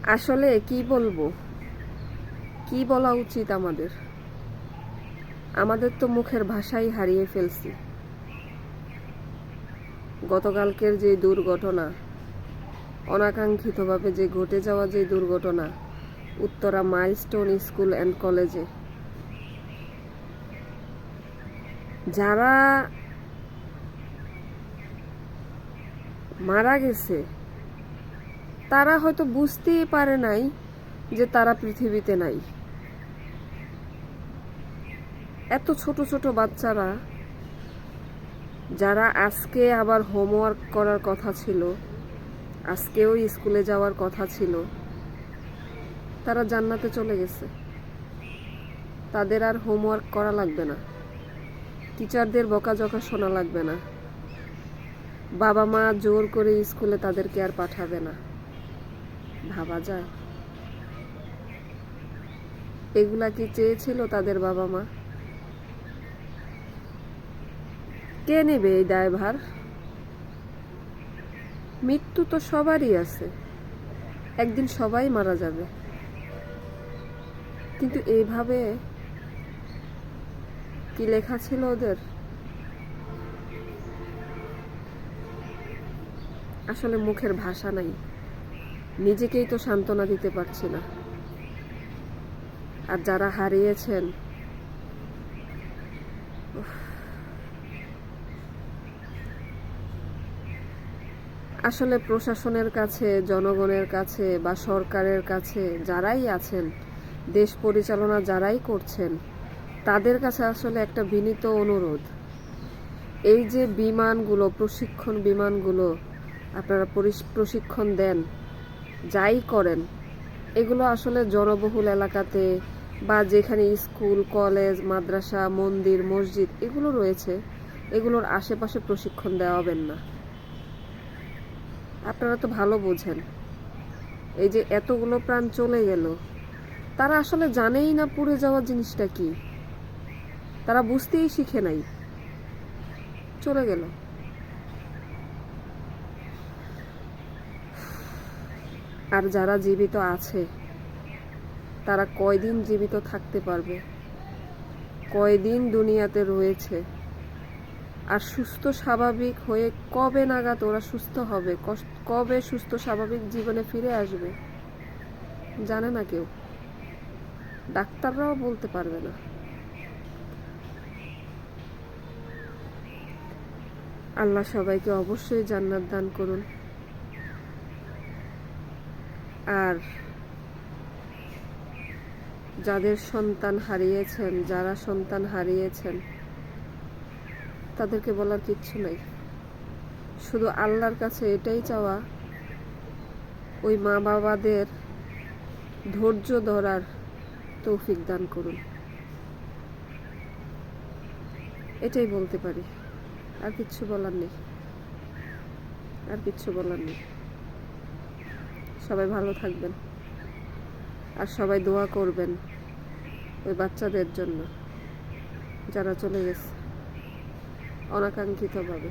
আসলে কি বলবো, কি বলা উচিত আমাদের? আমাদের তো মুখের ভাষাই হারিয়ে ফেলছি। গতকালকের যে দুর্ঘটনা, অনাকাঙ্ক্ষিতভাবে যে ঘটে যাওয়া যে দুর্ঘটনা উত্তরা মাইলস্টোন স্কুল অ্যান্ড কলেজে, যারা মারা গেছে তারা হয়তো বুঝতেই পারে নাই যে তারা পৃথিবীতে নাই। এত ছোট ছোট বাচ্চারা, যারা আজকে আবার হোমওয়ার্ক করার কথা ছিল, আজকেও স্কুলে যাওয়ার কথা ছিল, তারা জান্নাতে চলে গেছে। তাদের আর হোমওয়ার্ক করা লাগবে না, টিচারদের বকাঝকা শোনা লাগবে না, বাবা মা জোর করে স্কুলে তাদেরকে আর পাঠাবে না। ভাবা যায়? এগুলা কি চেয়েছিল তাদের বাবা মা? কে নেবে এই দায়ভার? মৃত্যু তো সবারই আছে, একদিন সবাই মারা যাবে, কিন্তু এইভাবে কি লেখা ছিল ওদের? আসলে মুখের ভাষা নাই, নিজেকেই তো সান্ত্বনা দিতে পারছি না। আর যারা হারিয়েছেন, আসলে প্রশাসনের কাছে, জনগণের কাছে বা সরকারের কাছে যারাই আছেন, দেশ পরিচালনা যারাই করছেন, তাদের কাছে আসলে একটা বিনীত অনুরোধ, এই যে বিমানগুলো, প্রশিক্ষণ বিমানগুলো আপনারা প্রশিক্ষণ দেন, যাই করেন, এগুলো আসলে জনবহুল এলাকাতে বা যেখানে স্কুল, কলেজ, মাদ্রাসা, মন্দির, মসজিদ এগুলো রয়েছে, এগুলোর আশেপাশে প্রশিক্ষণ দেওয়াবেন না। আপনারা তো ভালো বোঝেন, এই যে এতগুলো প্রাণ চলে গেল, তারা আসলে জানেই না পুড়ে যাওয়া জিনিসটা কি, তারা বুঝতেই শিখে নাই, চলে গেল। আর যারা জীবিত আছে, তারা কয়দিন জীবিত থাকতে পারবে, কয়দিন দুনিয়াতে রয়েছে, আর সুস্থ স্বাভাবিক হয়ে কবে নাগাদ ওরা সুস্থ হবে, কবে সুস্থ স্বাভাবিক জীবনে ফিরে আসবে, জানে না কেউ, ডাক্তাররাও বলতে পারবে না। আল্লাহ সবাইকে অবশ্যই জান্নাত দান করুন। আর যাদের সন্তান হারিয়েছেন, যারা সন্তান হারিয়েছেন, তাদেরকে বলার কিচ্ছু নাই, শুধু আল্লাহর কাছে এটাই চাওয়া, ওই মা বাবাদের ধৈর্য ধরার তৌফিক দান করুন, এটাই বলতে পারি। আর কিচ্ছু বলার নেই, আর কিচ্ছু বলার নেই। সবাই ভালো থাকবেন, আর সবাই দোয়া করবেন ওই বাচ্চাদের জন্য যারা চলে গেছে অনাকাঙ্ক্ষিতভাবে।